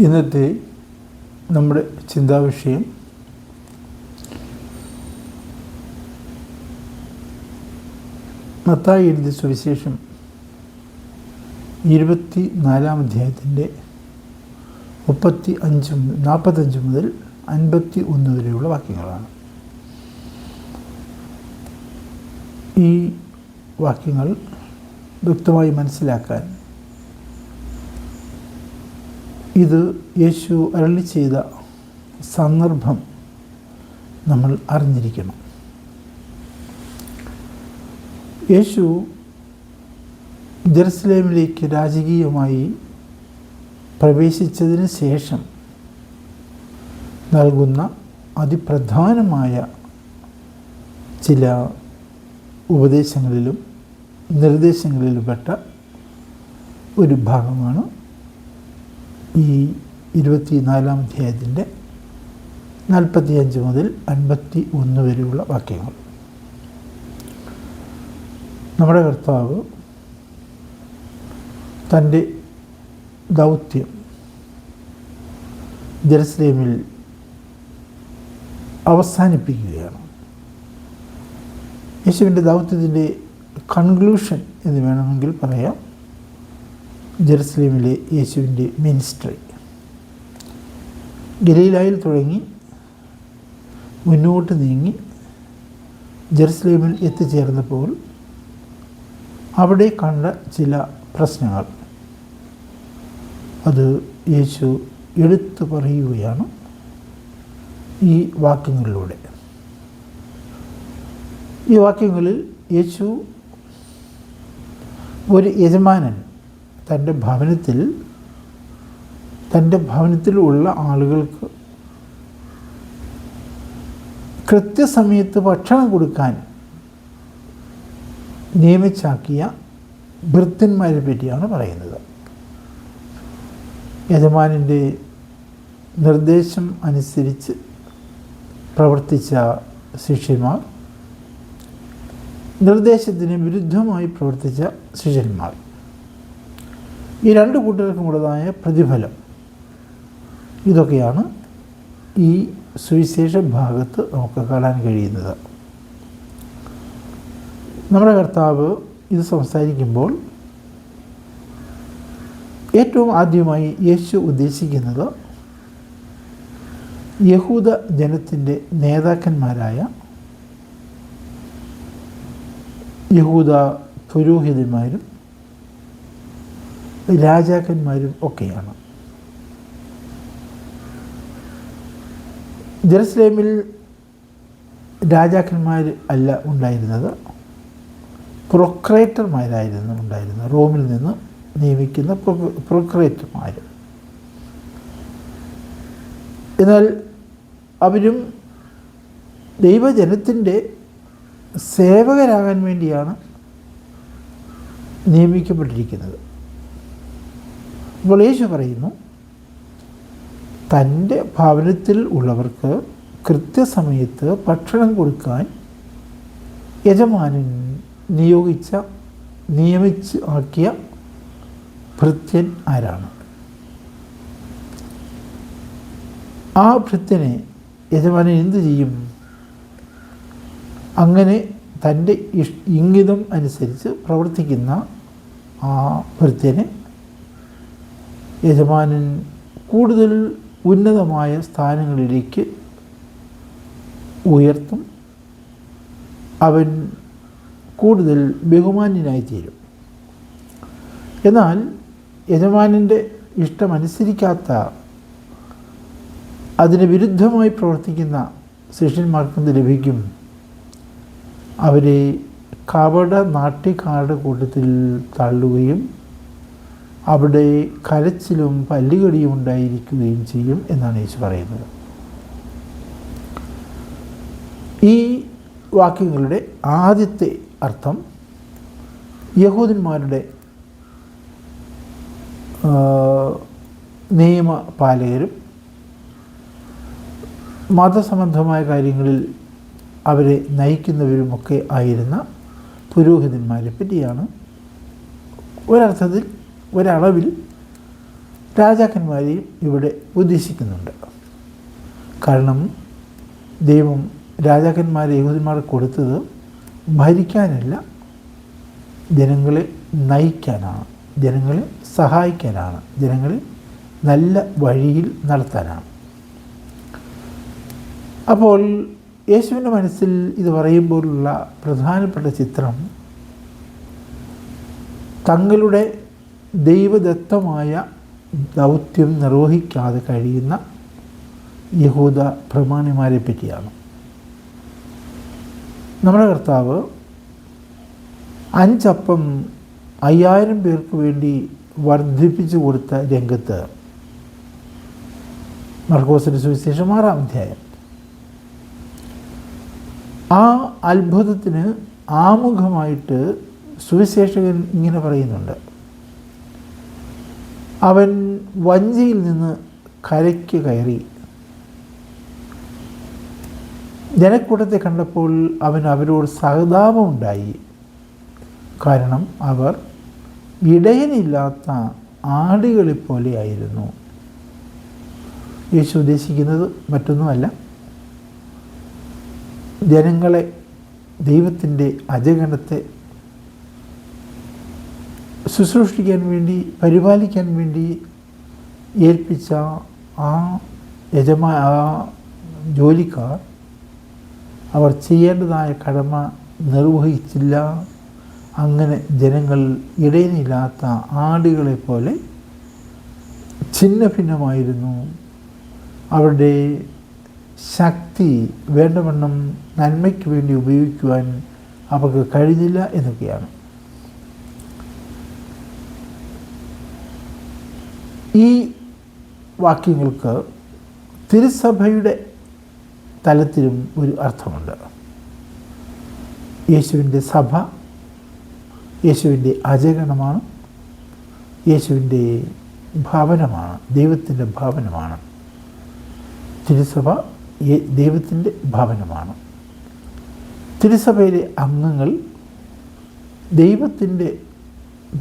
ഇന്നത്തെ നമ്മുടെ ചിന്താവിഷയം മത്തായി എഴുതിയ സുവിശേഷം 24-ാം അധ്യായത്തിൻ്റെ 45 മുതൽ 51 വരെയുള്ള വാക്യങ്ങളാണ്. ഈ വാക്യങ്ങൾ വ്യക്തമായി മനസ്സിലാക്കാൻ ഇത് യേശു അരുളി ചെയ്ത സന്ദർഭം നമ്മൾ അറിഞ്ഞിരിക്കണം. യേശു ജെറുസലേമിലേക്ക് രാജകീയമായി പ്രവേശിച്ചതിന് ശേഷം നൽകുന്ന അതിപ്രധാനമായ ചില ഉപദേശങ്ങളിലും നിർദ്ദേശങ്ങളിലും പെട്ട ഒരു ഭാഗമാണ് ഈ 24-ാം അധ്യായത്തിൻ്റെ 45 മുതൽ 51 വരെയുള്ള വാക്യങ്ങൾ. നമ്മുടെ കർത്താവ് തൻ്റെ ദൗത്യം ജെറുസലേമിൽ അവസാനിപ്പിക്കുകയാണ്. യേശുവിൻ്റെ ദൗത്യത്തിൻ്റെ കൺക്ലൂഷൻ എന്ന് വേണമെങ്കിൽ പറയാം ജെറുസലേമിലെ യേശുവിൻ്റെ മിനിസ്ട്രി. ഗലീലായിൽ തുടങ്ങി മുന്നോട്ട് നീങ്ങി ജെറുസലേമിൽ എത്തിച്ചേർന്നപ്പോൾ അവിടെ കണ്ട ചില പ്രശ്നങ്ങൾ അത് യേശു എടുത്തു പറയുകയാണ് ഈ വാക്യങ്ങളിലൂടെ. ഈ വാക്യങ്ങളിൽ യേശു ഒരു യജമാനൻ തൻ്റെ ഭവനത്തിലുള്ള ആളുകൾക്ക് കൃത്യസമയത്ത് ഭക്ഷണം കൊടുക്കാൻ നിയമിച്ചാക്കിയ ഭൃത്യന്മാരെ പറ്റിയാണ് പറയുന്നത്. യജമാനൻ്റെ നിർദ്ദേശം അനുസരിച്ച് പ്രവർത്തിച്ച ശിഷ്യന്മാർ, നിർദ്ദേശത്തിന് വിരുദ്ധമായി പ്രവർത്തിച്ച ശിഷ്യന്മാർ, ഈ രണ്ട് കൂട്ടർക്കുമുള്ളതായ പ്രതിഫലം, ഇതൊക്കെയാണ് ഈ സുവിശേഷ ഭാഗത്ത് നമുക്ക് കാണാൻ കഴിയുന്നത്. നമ്മുടെ കർത്താവ് ഇത് സംസാരിക്കുമ്പോൾ ഏറ്റവും ആദ്യമായി യേശു ഉദ്ദേശിക്കുന്നത് യഹൂദ ജനത്തിൻ്റെ നേതാക്കന്മാരായ യഹൂദ പുരോഹിതന്മാരും രാജാക്കന്മാരും ഒക്കെയാണ്. ജെറുസലേമിൽ രാജാക്കന്മാർ അല്ല ഉണ്ടായിരുന്നത്, പ്രൊക്രേറ്റർമാരായിരുന്നു ഉണ്ടായിരുന്നത്. റോമിൽ നിന്ന് നിയമിക്കുന്ന പ്രൊക്രേറ്റർമാർ. എന്നാൽ അവരും ദൈവജനത്തിൻ്റെ സേവകരാകാൻ വേണ്ടിയാണ് നിയമിക്കപ്പെട്ടിരിക്കുന്നത്. അപ്പോൾ യേശു പറയുന്നു, തൻ്റെ ഭവനത്തിൽ ഉള്ളവർക്ക് കൃത്യസമയത്ത് ഭക്ഷണം കൊടുക്കാൻ യജമാനൻ നിയമിച്ച് ആക്കിയ ഭൃത്യൻ ആരാണ്? ആ ഭൃത്യനെ യജമാനൻ എന്തു ചെയ്യും? അങ്ങനെ തൻ്റെ ഇംഗിതം അനുസരിച്ച് പ്രവർത്തിക്കുന്ന ആ ഭൃത്യനെ യജമാനൻ കൂടുതൽ ഉന്നതമായ സ്ഥാനങ്ങളിലേക്ക് ഉയർത്തും. അവൻ കൂടുതൽ ബഹുമാന്യനായിത്തീരും. എന്നാൽ യജമാനൻ്റെ ഇഷ്ടമനുസരിക്കാത്ത, അതിന് വിരുദ്ധമായി പ്രവർത്തിക്കുന്ന ശിഷ്യന്മാർക്കെന്ത് ലഭിക്കും? അവരെ കപട നാട്യക്കാരുടെ കൂട്ടത്തിൽ തള്ളുകയും അവിടെ കരച്ചിലും പല്ലുകടിയും ഉണ്ടായിരിക്കുകയും ചെയ്യും എന്നാണ് യേശു പറയുന്നത്. ഈ വാക്യങ്ങളുടെ ആദ്യത്തെ അർത്ഥം യഹൂദന്മാരുടെ നിയമപാലകരും മതസംബന്ധമായ കാര്യങ്ങളിൽ അവരെ നയിക്കുന്നവരുമൊക്കെ ആയിരുന്ന പുരോഹിതന്മാരെ പറ്റിയാണ് ഒരർത്ഥത്തിൽ ഒരളവിൽ രാജാക്കന്മാരെയും ഇവിടെ ഉദ്ദേശിക്കുന്നുണ്ട്. കാരണം ദൈവം രാജാക്കന്മാരെ യഹൂദന്മാർക്ക് കൊടുത്തത് ഭരിക്കാനല്ല, ജനങ്ങളെ നയിക്കാനാണ്, ജനങ്ങളെ സഹായിക്കാനാണ്, ജനങ്ങളെ നല്ല വഴിയിൽ നടത്താനാണ്. അപ്പോൾ യേശുവിൻ്റെ മനസ്സിൽ ഇത് പറയുമ്പോഴുള്ള പ്രധാനപ്പെട്ട ചിത്രം തങ്ങളുടെ ദൈവദത്തമായ ദൗത്യം നിർവഹിക്കാതെ കഴിയുന്ന യഹൂദ പ്രമാണിമാരെ പറ്റിയാണ്. നമ്മുടെ കർത്താവ് 5 അപ്പം 5000 പേർക്ക് വേണ്ടി വർദ്ധിപ്പിച്ചു കൊടുത്ത രംഗത്ത് മർക്കോസിൻ്റെ സുവിശേഷം 6-ാം അധ്യായം, ആ അത്ഭുതത്തിന് ആമുഖമായിട്ട് സുവിശേഷകൻ ഇങ്ങനെ പറയുന്നുണ്ട്: അവൻ വഞ്ചിയിൽ നിന്ന് കരയ്ക്ക് കയറി ജനക്കൂട്ടത്തെ കണ്ടപ്പോൾ അവൻ അവരോട് സഹതാപമുണ്ടായി. കാരണം അവർ ഇടയനില്ലാത്ത ആടുകളെപ്പോലെയായിരുന്നു. യേശു ഉദ്ദേശിക്കുന്നത് മറ്റൊന്നുമല്ല, ജനങ്ങളെ, ദൈവത്തിൻ്റെ അജഗണത്തെ ശുശ്രൂഷിക്കാൻ വേണ്ടി, പരിപാലിക്കാൻ വേണ്ടി ഏൽപ്പിച്ച ആ ജോലിക്കാർ അവർ ചെയ്യേണ്ടതായ കടമ നിർവഹിച്ചില്ല. അങ്ങനെ ജനങ്ങൾ ഇടയനില്ലാത്ത ആടുകളെ പോലെ ഛിന്ന ഭിന്നമായിരുന്നു. അവരുടെ ശക്തി വേണ്ടവണ്ണം നന്മയ്ക്ക് വേണ്ടി ഉപയോഗിക്കുവാൻ അവർക്ക് കഴിഞ്ഞില്ല എന്നൊക്കെയാണ്. ഈ വാക്യങ്ങൾക്ക് തിരുസഭയുടെ തലത്തിലും ഒരു അർത്ഥമുണ്ട്. യേശുവിൻ്റെ സഭ യേശുവിൻ്റെ അജഗണമാണ്, യേശുവിൻ്റെ ഭവനമാണ്, ദൈവത്തിൻ്റെ ഭവനമാണ്. തിരുസഭ ദൈവത്തിൻ്റെ ഭവനമാണ്. തിരുസഭയിലെ അംഗങ്ങൾ ദൈവത്തിൻ്റെ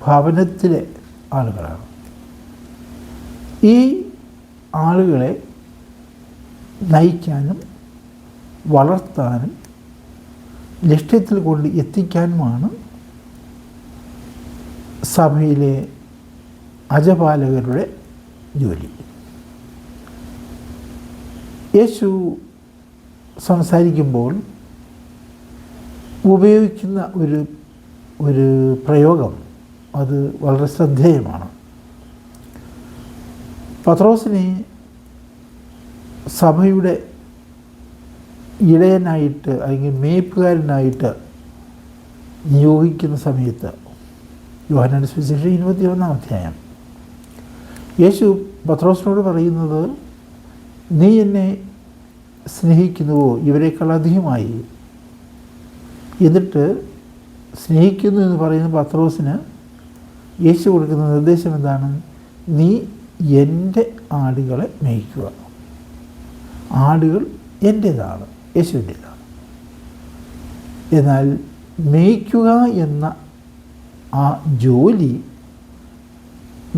ഭവനത്തിലെ ആളുകളാണ്. ഈ ആളുകളെ നയിക്കാനും വളർത്താനും ലക്ഷ്യത്തിൽ കൊണ്ട് എത്തിക്കാനുമാണ് സഭയിലെ അജപാലകരുടെ ജോലി. യേശു സംസാരിക്കുമ്പോൾ ഉപയോഗിക്കുന്ന ഒരു പ്രയോഗം അത് വളരെ ശ്രദ്ധേയമാണ്. പത്രോസിനെ സഭയുടെ ഇടയനായിട്ട് അല്ലെങ്കിൽ മേയ്പ്പുകാരനായിട്ട് നിയോഗിക്കുന്ന സമയത്ത് യോഹന്നാന്റെ സുവിശേഷം 21-ാം അധ്യായം യേശു പത്രോസിനോട് പറയുന്നത്, നീ എന്നെ സ്നേഹിക്കുന്നുവോ ഇവരെക്കാൾ അധികമായി. എന്നിട്ട് സ്നേഹിക്കുന്നു എന്ന് പറയുന്ന പത്രോസിന് യേശു കൊടുക്കുന്ന നിർദ്ദേശം എന്താണ്? നീ എൻ്റെ ആടുകളെ മേയ്ക്കുക. ആടുകൾ എൻ്റേതാണ്, യേശുവിൻ്റേതാണ്. എന്നാൽ മേയ്ക്കുക എന്ന ആ ജോലി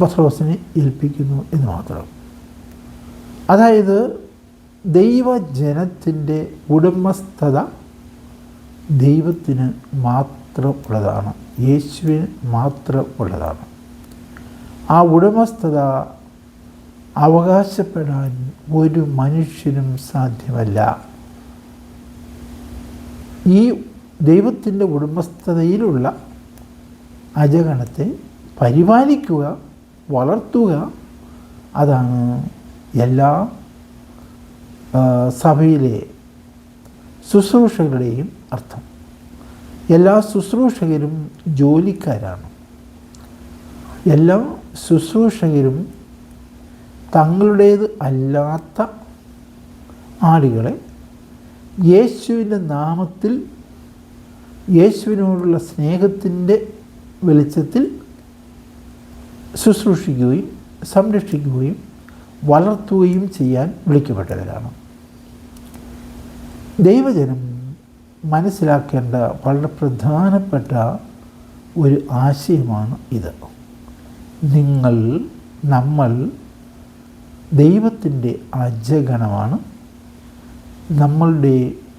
പത്രോസിനെ ഏൽപ്പിക്കുന്നു എന്ന് മാത്രം. അതായത് ദൈവജനത്തിൻ്റെ ഉടമസ്ഥത ദൈവത്തിന് മാത്രമുള്ളതാണ്, യേശുവിന് മാത്രമുള്ളതാണ്. ആ ഉടമസ്ഥത അവകാശപ്പെടാൻ ഒരു മനുഷ്യനും സാധ്യമല്ല. ഈ ദൈവത്തിൻ്റെ ഉടമസ്ഥതയിലുള്ള അജഗണത്തെ പരിപാലിക്കുക, വളർത്തുക, അതാണ് എല്ലാ സഭയിലെ ശുശ്രൂഷകളുടെയും അർത്ഥം. എല്ലാ ശുശ്രൂഷകരും ജോലിക്കാരാണ്. എല്ലാ ശുശ്രൂഷകരും തങ്ങളുടേത് അല്ലാത്ത ആടുകളെ യേശുവിൻ്റെ നാമത്തിൽ, യേശുവിനോടുള്ള സ്നേഹത്തിൻ്റെ വെളിച്ചത്തിൽ ശുശ്രൂഷിക്കുകയും സംരക്ഷിക്കുകയും വളർത്തുകയും ചെയ്യാൻ വിളിക്കപ്പെട്ടവരാണ്. ദൈവജനം മനസ്സിലാക്കേണ്ട വളരെ പ്രധാനപ്പെട്ട ഒരു ആശയമാണ് ഇത്. നമ്മൾ ദൈവത്തിൻ്റെ അജഗണമാണ്. നമ്മളുടെ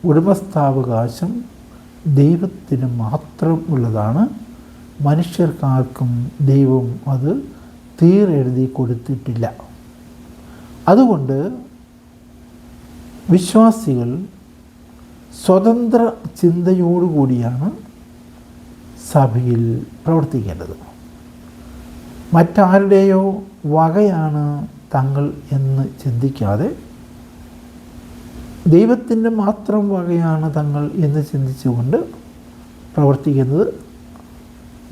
ഉടമസ്ഥാവകാശം ദൈവത്തിന് മാത്രം ഉള്ളതാണ്. മനുഷ്യർക്കാർക്കും ദൈവം അത് തീരെഴുതി കൊടുത്തിട്ടില്ല. അതുകൊണ്ട് വിശ്വാസികൾ സ്വതന്ത്ര ചിന്തയോടുകൂടിയാണ് സഭയിൽ പ്രവർത്തിക്കേണ്ടത്. മറ്റാരുടെയോ വകയാണ് തങ്ങൾ എന്ന് ചിന്തിക്കാതെ ദൈവത്തിൻ്റെ മാത്രം വകയാണ് തങ്ങൾ എന്ന് ചിന്തിച്ചുകൊണ്ട് പ്രവർത്തിക്കുന്നത്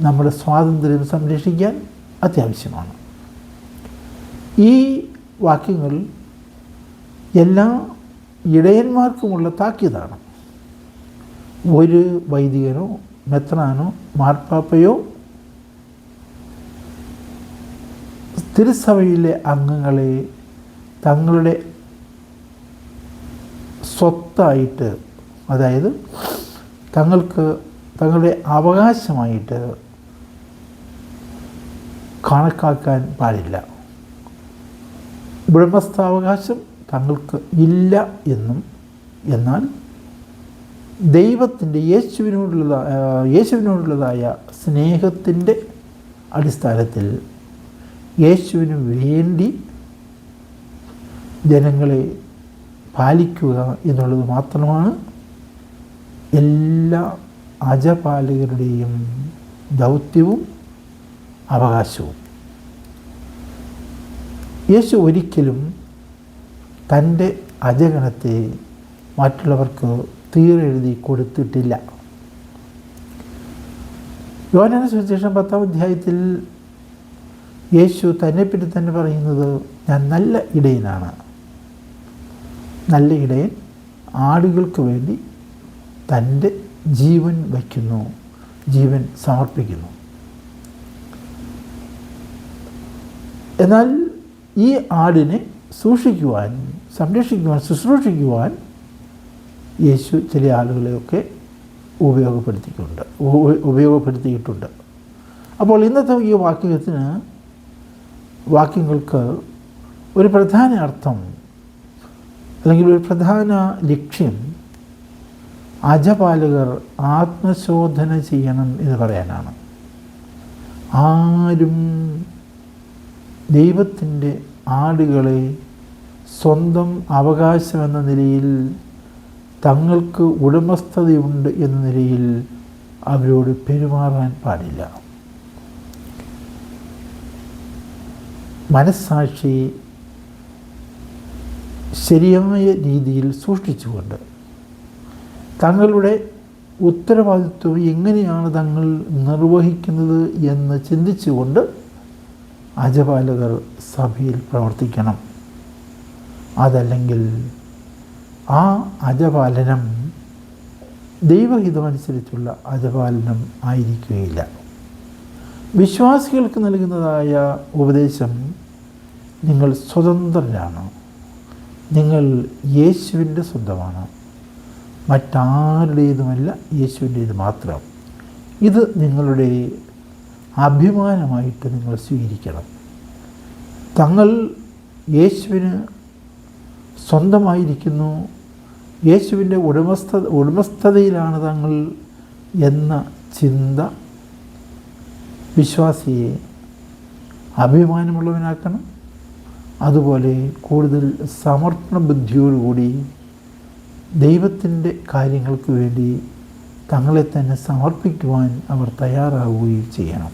നമ്മുടെ സ്വാതന്ത്ര്യം സംരക്ഷിക്കാൻ അത്യാവശ്യമാണ്. ഈ വാക്യങ്ങൾ എല്ലാ ഇടയന്മാർക്കുമുള്ള താക്കീതാണ്. ഒരു വൈദികനോ മെത്രാനോ മാർപ്പാപ്പയോ തിരുസഭയിലെ അംഗങ്ങളെ തങ്ങളുടെ സ്വത്തായിട്ട്, അതായത് തങ്ങളുടെ അവകാശമായിട്ട് കണക്കാക്കാൻ പാടില്ല. ഉടമസ്ഥാവകാശം തങ്ങൾക്ക് ഇല്ല എന്നും, എന്നാൽ ദൈവത്തിൻ്റെ യേശുവിനോടുള്ളതായ സ്നേഹത്തിൻ്റെ അടിസ്ഥാനത്തിൽ യേശുവിന് വേണ്ടി ജനങ്ങളെ പാലിക്കുക എന്നുള്ളത് മാത്രമാണ് എല്ലാ അജപാലകരുടെയും ദൗത്യവും അവകാശവും. യേശു ഒരിക്കലും തൻ്റെ അജഗണത്തെ മറ്റുള്ളവർക്ക് തീരെഴുതി കൊടുത്തിട്ടില്ല. യോഹന്നാന്റെ സുവിശേഷം 10-ാം അധ്യായത്തിൽ യേശു തന്നെപ്പറ്റി തന്നെ പറയുന്നത്, ഞാൻ നല്ല ഇടയനാണ്. നല്ല ഇടയൻ ആടുകൾക്ക് വേണ്ടി തൻ്റെ ജീവൻ വയ്ക്കുന്നു, ജീവൻ സമർപ്പിക്കുന്നു. എന്നാൽ ഈ ആടിനെ സൂക്ഷിക്കുവാൻ, സംരക്ഷിക്കുവാൻ, ശുശ്രൂഷിക്കുവാൻ യേശു ചില ആളുകളെയൊക്കെ ഉപയോഗപ്പെടുത്തിയിട്ടുണ്ട്. അപ്പോൾ ഇന്നത്തെ ഈ വാക്യങ്ങൾക്ക് ഒരു പ്രധാന അർത്ഥം അല്ലെങ്കിൽ ഒരു പ്രധാന ലക്ഷ്യം അജപാലകർ ആത്മശോധന ചെയ്യണം എന്ന് പറയാനാണ്. ആരും ദൈവത്തിൻ്റെ ആടുകളെ സ്വന്തം അവകാശമെന്ന നിലയിൽ, തങ്ങൾക്ക് ഉടമസ്ഥതയുണ്ട് എന്ന നിലയിൽ അവരോട് പെരുമാറാൻ പാടില്ല. മനസ്സാക്ഷി ശരിയായ രീതിയിൽ സൂക്ഷിച്ചുകൊണ്ട് തങ്ങളുടെ ഉത്തരവാദിത്വം എങ്ങനെയാണ് തങ്ങൾ നിർവഹിക്കുന്നത് എന്ന് ചിന്തിച്ചുകൊണ്ട് അജപാലകർ സഭയിൽ പ്രവർത്തിക്കണം. അതല്ലെങ്കിൽ ആ അജപാലനം ദൈവഹിതമനുസരിച്ചുള്ള അജപാലനം ആയിരിക്കുകയില്ല. വിശ്വാസികൾക്ക് നൽകുന്നതായ ഉപദേശം, നിങ്ങൾ സ്വതന്ത്രരാണ്, നിങ്ങൾ യേശുവിൻ്റെ സ്വന്തമാണ്, മറ്റാരുടേതുമല്ല, യേശുവിൻ്റേത് മാത്രം. ഇത് നിങ്ങളുടെ അഭിമാനമായിട്ട് നിങ്ങൾ സ്വീകരിക്കണം. തങ്ങൾ യേശുവിന് സ്വന്തമായിരിക്കുന്നു, യേശുവിൻ്റെ ഉടമസ്ഥതയിലാണ് തങ്ങൾ എന്ന ചിന്ത വിശ്വാസിയെ അഭിമാനമുള്ളവനാക്കണം. അതുപോലെ കൂടുതൽ സമർപ്പണ ബുദ്ധിയോടുകൂടി ദൈവത്തിൻ്റെ കാര്യങ്ങൾക്ക് വേണ്ടി തങ്ങളെ തന്നെ സമർപ്പിക്കുവാൻ അവർ തയ്യാറാവുകയും ചെയ്യണം.